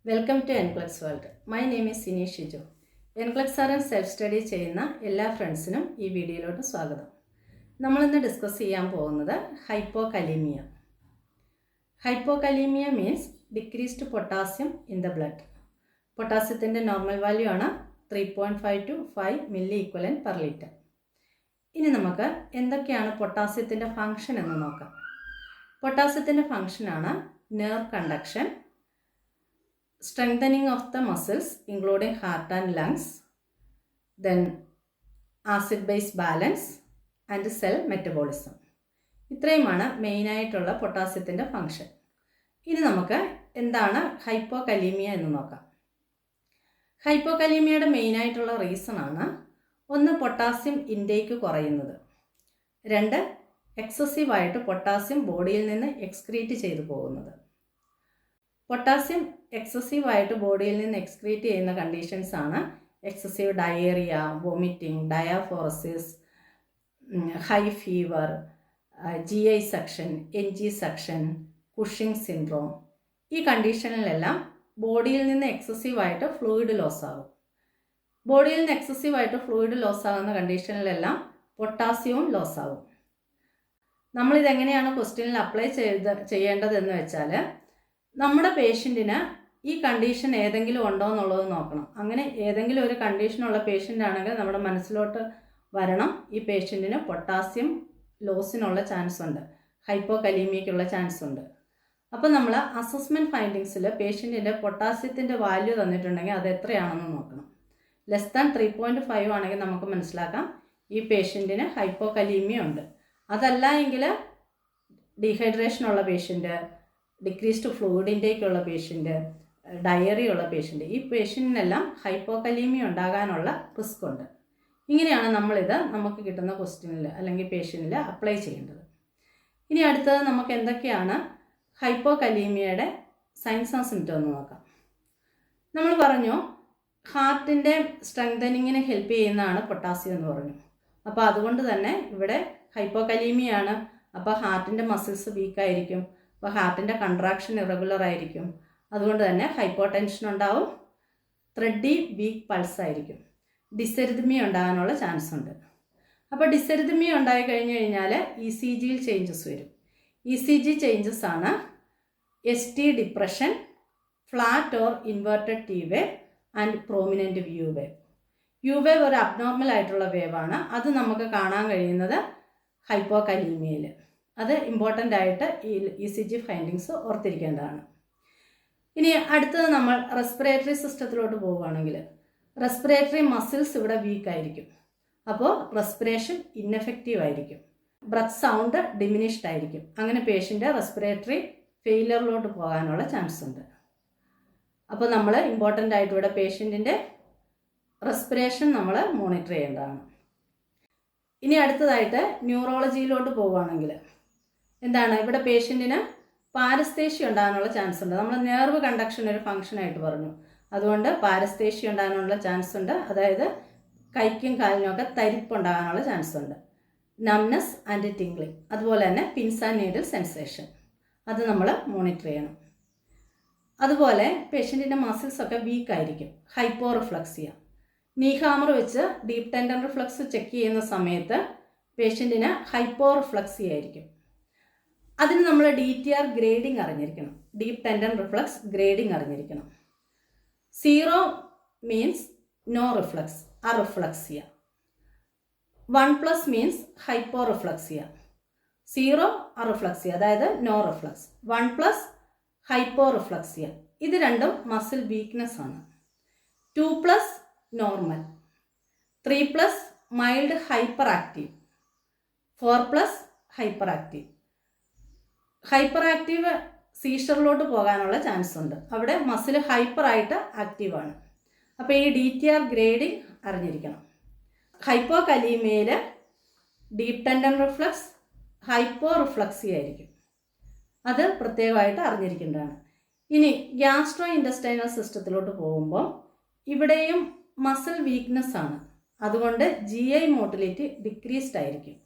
Welcome to Enclex world. My name is Sini Shiju. Enclex ആർ self study ചെയ്യുന്ന എല്ലാ ഫ്രണ്ട്സിനും ഈ വീഡിയോയിലോട്ട് സ്വാഗതം. നമ്മളിന്ന് ഡിസ്കസ് ചെയ്യാൻ പോകുന്നത് hypokalemia. Hypokalemia means decreased potassium in the blood. പൊട്ടാസ്യത്തിൻ്റെ നോർമൽ വാല്യൂ ആണ് 3.5 to 5 milli equivalent per litre. ഇനി നമുക്ക് എന്തൊക്കെയാണ് പൊട്ടാസ്യത്തിൻ്റെ ഫങ്ഷൻ എന്ന് നോക്കാം. പൊട്ടാസ്യത്തിൻ്റെ ഫങ്ഷനാണ് nerve conduction, strengthening of the muscles including heart and lungs, then acid base balance and cell metabolism. ഇത്രയുമാണ് മെയിനായിട്ടുള്ള പൊട്ടാസ്യത്തിൻ്റെ ഫങ്ഷൻ. ഇനി നമുക്ക് എന്താണ് ഹൈപ്പോകലീമിയ എന്ന് നോക്കാം. ഹൈപ്പോകലീമിയയുടെ മെയിനായിട്ടുള്ള റീസണാണ് ഒന്ന്, പൊട്ടാസ്യം ഇൻടേക്ക് കുറയുന്നത്, രണ്ട്, എക്സസീവായിട്ട് പൊട്ടാസ്യം ബോഡിയിൽ നിന്ന് എക്സ്ക്രീറ്റ് ചെയ്തു പോകുന്നത്. പൊട്ടാസ്യം എക്സസീവായിട്ട് ബോഡിയിൽ നിന്ന് എക്സ്ക്രീറ്റ് ചെയ്യുന്ന കണ്ടീഷൻസ് ആണ് excessive diarrhoea, vomiting, diaphoresis, high fever, GI suction, NG suction, Cushing syndrome. ഈ കണ്ടീഷനിലെല്ലാം ബോഡിയിൽ നിന്ന് എക്സസീവായിട്ട് ഫ്ലൂയിഡ് ലോസ് ആകും. ബോഡിയിൽ നിന്ന് എക്സസീവായിട്ട് ഫ്ലൂയിഡ് ലോസ് ആകുന്ന കണ്ടീഷനിലെല്ലാം പൊട്ടാസ്യവും ലോസ് ആകും. നമ്മളിതെങ്ങനെയാണ് ക്വസ്റ്റ്യനിൽ അപ്ലൈ ചെയ്യേണ്ടതെന്ന് വെച്ചാൽ, നമ്മുടെ പേഷ്യൻറ്റിന് ഈ കണ്ടീഷൻ ഏതെങ്കിലും ഉണ്ടോ എന്നുള്ളത് നോക്കണം. അങ്ങനെ ഏതെങ്കിലും ഒരു കണ്ടീഷനുള്ള പേഷ്യൻ്റ് ആണെങ്കിൽ നമ്മുടെ മനസ്സിലോട്ട് വരണം, ഈ പേഷ്യൻറ്റിന് പൊട്ടാസ്യം ലോസിനുള്ള ചാൻസ് ഉണ്ട്, ഹൈപ്പോകലീമിയയ്ക്കുള്ള ചാൻസ് ഉണ്ട്. അപ്പോൾ നമ്മൾ അസസ്മെൻറ്റ് ഫൈൻഡിങ്സിൽ പേഷ്യൻറ്റിൻ്റെ പൊട്ടാസ്യത്തിൻ്റെ വാല്യൂ തന്നിട്ടുണ്ടെങ്കിൽ അത് എത്രയാണെന്ന് നോക്കണം. ലെസ് ദാൻ 3.5 ആണെങ്കിൽ നമുക്ക് മനസ്സിലാക്കാം ഈ പേഷ്യൻറ്റിന് ഹൈപ്പോകലീമിയ ഉണ്ട്. അതല്ല എങ്കിൽ ഡീഹൈഡ്രേഷനുള്ള പേഷ്യൻറ്റ്, ഡിക്രീസ്ഡ് ഫ്ലൂയിഡ് ഇൻടേക്കുള്ള പേഷ്യൻറ്റ്, ഡയറിയുള്ള പേഷ്യൻറ്റ്, ഈ പേഷ്യൻറ്റിനെല്ലാം ഹൈപ്പോകലീമിയ ഉണ്ടാകാനുള്ള റിസ്ക് ഉണ്ട്. ഇങ്ങനെയാണ് നമ്മളിത് നമുക്ക് കിട്ടുന്ന ക്വസ്റ്റ്യനിൽ അല്ലെങ്കിൽ പേഷ്യൻറ്റിൽ അപ്ലൈ ചെയ്യേണ്ടത്. ഇനി അടുത്തത് നമുക്ക് എന്തൊക്കെയാണ് ഹൈപ്പോകലീമിയയുടെ സൈൻസ് ആൻഡ് സിംറ്റം എന്ന് നോക്കാം. നമ്മൾ പറഞ്ഞു ഹാർട്ടിൻ്റെ സ്ട്രെങ്തനിങ്ങിന് ഹെൽപ്പ് ചെയ്യുന്നതാണ് പൊട്ടാസ്യം എന്ന് പറഞ്ഞു. അപ്പോൾ അതുകൊണ്ട് തന്നെ ഇവിടെ ഹൈപ്പോകലീമിയാണ്. അപ്പോൾ ഹാർട്ടിൻ്റെ മസിൽസ് വീക്കായിരിക്കും, അപ്പോൾ ഹാർട്ടിൻ്റെ കൺട്രാക്ഷൻ ഇറഗുലർ ആയിരിക്കും. അതുകൊണ്ട് തന്നെ ഹൈപ്പോടെൻഷൻ ഉണ്ടാവും, ത്രെഡി വീക്ക് പൾസ് ആയിരിക്കും, ഡിസെറിത്മിയ ഉണ്ടാകാനുള്ള ചാൻസ് ഉണ്ട്. അപ്പോൾ ഡിസെറിത്മിയ ഉണ്ടായി കഴിഞ്ഞ് കഴിഞ്ഞാൽ ECGയിൽ ചേഞ്ചസ് വരും. ECG ചേഞ്ചസ് ആണ് ST depression, flat or inverted T wave and prominent view wave. View wave ഒരു അബ്നോർമൽ ആയിട്ടുള്ള വേവാണ്. അത് നമുക്ക് കാണാൻ കഴിയുന്നത് ഹൈപ്പോകലീമിയയിൽ. അത് ഇമ്പോർട്ടൻ്റ് ആയിട്ട് ഈ ECG ഫൈൻഡിങ്സ് ഓർത്തിരിക്കേണ്ടതാണ്. ഇനി അടുത്തത് നമ്മൾ റെസ്പിറേറ്ററി സിസ്റ്റത്തിലോട്ട് പോവുകയാണെങ്കിൽ, റെസ്പിറേറ്ററി മസിൽസ് ഇവിടെ വീക്കായിരിക്കും. അപ്പോൾ റെസ്പിറേഷൻ ഇന്നെഫക്റ്റീവ് ആയിരിക്കും, ബ്രത്ത് സൗണ്ട് ഡിമിനിഷ്ഡ് ആയിരിക്കും. അങ്ങനെ പേഷ്യൻ്റ് റെസ്പിറേറ്ററി ഫെയിലിയറിലോട്ട് പോകാനുള്ള ചാൻസ് ഉണ്ട്. അപ്പോൾ നമ്മൾ ഇമ്പോർട്ടൻ്റ് ആയിട്ട് ഇവിടെ പേഷ്യൻറ്റിൻ്റെ റെസ്പിറേഷൻ നമ്മൾ മോണിറ്റർ ചെയ്യേണ്ടതാണ്. ഇനി അടുത്തതായിട്ട് ന്യൂറോളജിയിലോട്ട് പോവുകയാണെങ്കിൽ എന്താണ്, ഇവിടെ പേഷ്യൻറ്റിന് പാരസ്തേഷ്യ ഉണ്ടാകാനുള്ള ചാൻസ് ഉണ്ട്. നമ്മൾ നെർവ് കണ്ടക്ഷൻ ഒരു ഫംഗ്ഷനായിട്ട് പറഞ്ഞു, അതുകൊണ്ട് പാരസ്തേഷ്യ ഉണ്ടാകാനുള്ള ചാൻസ് ഉണ്ട്. അതായത് കൈക്കും കാലിനുമൊക്കെ തരിപ്പുണ്ടാകാനുള്ള ചാൻസ് ഉണ്ട്. നംനെസ് ആൻഡ് ടിംഗ്ലിംഗ്, അതുപോലെ തന്നെ പിൻസ് ആൻഡ് നീഡിൽ സെൻസേഷൻ, അത് നമ്മൾ മോണിറ്റർ ചെയ്യണം. അതുപോലെ പേഷ്യൻറ്റിൻ്റെ മസിൽസൊക്കെ വീക്കായിരിക്കും, ഹൈപ്പോറിഫ്ലക്സിയ. നീ ഹാമർ വെച്ച് ഡീപ്പ് ടെൻഡൻ റിഫ്ലക്സ് ചെക്ക് ചെയ്യുന്ന സമയത്ത് പേഷ്യൻറ്റിന് ഹൈപ്പോറിഫ്ലക്സിയ ആയിരിക്കും. അതിന് നമ്മൾ DTR ഗ്രേഡിംഗ് അറിഞ്ഞിരിക്കണം, ഡീപ്പ് ടെൻഡൻ റിഫ്ലക്സ് ഗ്രേഡിംഗ് അറിഞ്ഞിരിക്കണം. 0 മീൻസ് നോ റിഫ്ലക്സ്, അറിഫ്ലക്സിയ. 1+ മീൻസ് ഹൈപ്പോറിഫ്ലക്സിയ. 0 അറിഫ്ലക്സിയ, അതായത് നോ റിഫ്ലക്സ്. 1+ ഹൈപ്പോറിഫ്ലക്സിയ. ഇത് രണ്ടും മസിൽ വീക്ക്നെസ് ആണ്. 2+ normal, 3+ mild hyper active, 4+ hyper active. Hyper active സീഷറിലോട്ട് പോകാനുള്ള ചാൻസ് ഉണ്ട്, അവിടെ മസിൽ ഹൈപ്പറായിട്ട് ആക്റ്റീവാണ്. അപ്പോൾ ഈ DTR ഗ്രേഡിംഗ് അറിഞ്ഞിരിക്കണം. ഹൈപ്പോകലീമിയയിൽ ഡീപ്പ് ടെൻഡൻ റിഫ്ലക്സ് ഹൈപ്പോറിഫ്ലക്സി ആയിരിക്കും, അത് പ്രത്യേകമായിട്ട് അറിഞ്ഞിരിക്കേണ്ടതാണ്. ഇനി ഗ്യാസ്ട്രോ ഇൻറ്റസ്റ്റൈനൽ സിസ്റ്റത്തിലോട്ട് പോകുമ്പോൾ ഇവിടെയും മസിൽ വീക്ക്നെസ് ആണ്, അതുകൊണ്ട് GI മോട്ടിലിറ്റി ഡിക്രീസ്ഡ് ആയിരിക്കും.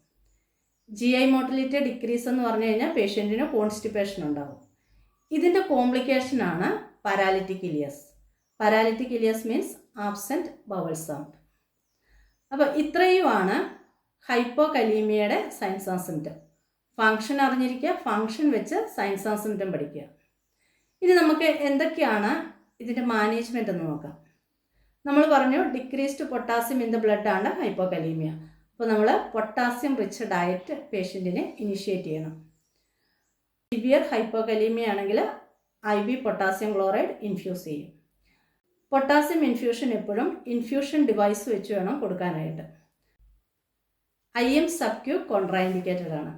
GI മോട്ടിലിറ്റി ഡിക്രീസ് എന്ന് പറഞ്ഞു കഴിഞ്ഞാൽ പേഷ്യൻറ്റിന് കോൺസ്റ്റിപ്പേഷൻ ഉണ്ടാകും. ഇതിൻ്റെ കോംപ്ലിക്കേഷനാണ് paralytic ileus. Paralytic ileus means absent bowel sound. അപ്പോൾ ഇത്രയുമാണ് ഹൈപ്പോകലീമിയയുടെ സൈൻസ് ആൻഡ് സിംറ്റം. ഫങ്ഷൻ അറിഞ്ഞിരിക്കുക, ഫങ്ഷൻ വെച്ച് സൈൻസ് ആൻഡ് സിംറ്റം പഠിക്കുക. ഇനി നമുക്ക് എന്തൊക്കെയാണ് ഇതിൻ്റെ മാനേജ്മെൻ്റ് എന്ന് നോക്കാം. നമ്മൾ പറഞ്ഞു decreased potassium in the blood ആണ് ഹൈപ്പോകലീമിയ. അപ്പോൾ നമ്മൾ പൊട്ടാസ്യം റിച്ച് ഡയറ്റ് പേഷ്യൻറ്റിനെ ഇനിഷ്യേറ്റ് ചെയ്യണം. സിവിയർ ഹൈപ്പോകലീമിയ ആണെങ്കിൽ IV പൊട്ടാസ്യം ക്ലോറൈഡ് ഇൻഫ്യൂസ് ചെയ്യും. പൊട്ടാസ്യം ഇൻഫ്യൂഷൻ എപ്പോഴും ഇൻഫ്യൂഷൻ ഡിവൈസ് വെച്ച് വേണം കൊടുക്കാനായിട്ട്. IM സബ്ക്യൂ കോൺട്രാഇൻഡിക്കേറ്റഡ് ആണ്.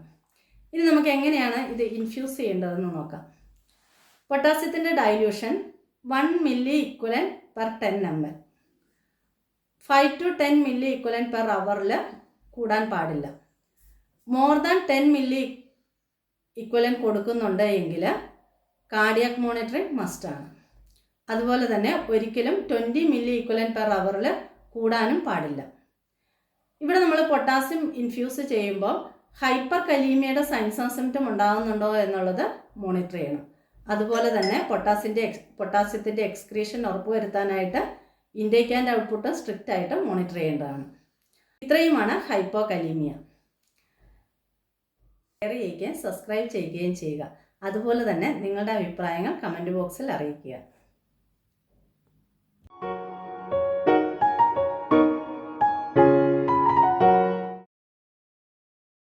ഇനി നമുക്ക് എങ്ങനെയാണ് ഇത് ഇൻഫ്യൂസ് ചെയ്യേണ്ടതെന്ന് നോക്കാം. പൊട്ടാസ്യത്തിൻ്റെ dilution 1 milli equivalent per 10 ml. 5 to 10 milli equivalent per അവറിൽ കൂടാൻ പാടില്ല. മോർ ദാൻ 10 മില്ലി ഇക്വലൻറ്റ് കൊടുക്കുന്നുണ്ട് എങ്കിൽ കാർഡിയാക് മോണിറ്ററിങ് മസ്റ്റാണ്. അതുപോലെ തന്നെ ഒരിക്കലും 20 മില്ലി ഇക്വലൻറ്റ് പെർ അവറിൽ കൂടാനും പാടില്ല. ഇവിടെ നമ്മൾ പൊട്ടാസ്യം ഇൻഫ്യൂസ് ചെയ്യുമ്പോൾ ഹൈപ്പർ കലീമിയയുടെ സൈൻസ് ആൻഡ് സിംറ്റം ഉണ്ടാകുന്നുണ്ടോ എന്നുള്ളത് മോണിറ്റർ ചെയ്യണം. അതുപോലെ തന്നെ പൊട്ടാസ്യത്തിൻ്റെ എക്സ്ക്രീഷൻ ഉറപ്പുവരുത്താനായിട്ട് ഇൻടേക്ക് ആൻഡ് ഔട്ട്പുട്ട് സ്ട്രിക്റ്റ് ആയിട്ട് മോണിറ്റർ ചെയ്യേണ്ടതാണ്. ഇത്രയുമാണ് ഹൈപ്പോകലീമിയ. ഷെയർ ചെയ്യുകയും സബ്സ്ക്രൈബ് ചെയ്യുകയും ചെയ്യുക. അതുപോലെ തന്നെ നിങ്ങളുടെ അഭിപ്രായങ്ങൾ കമൻറ്റ് ബോക്സിൽ അറിയിക്കുക.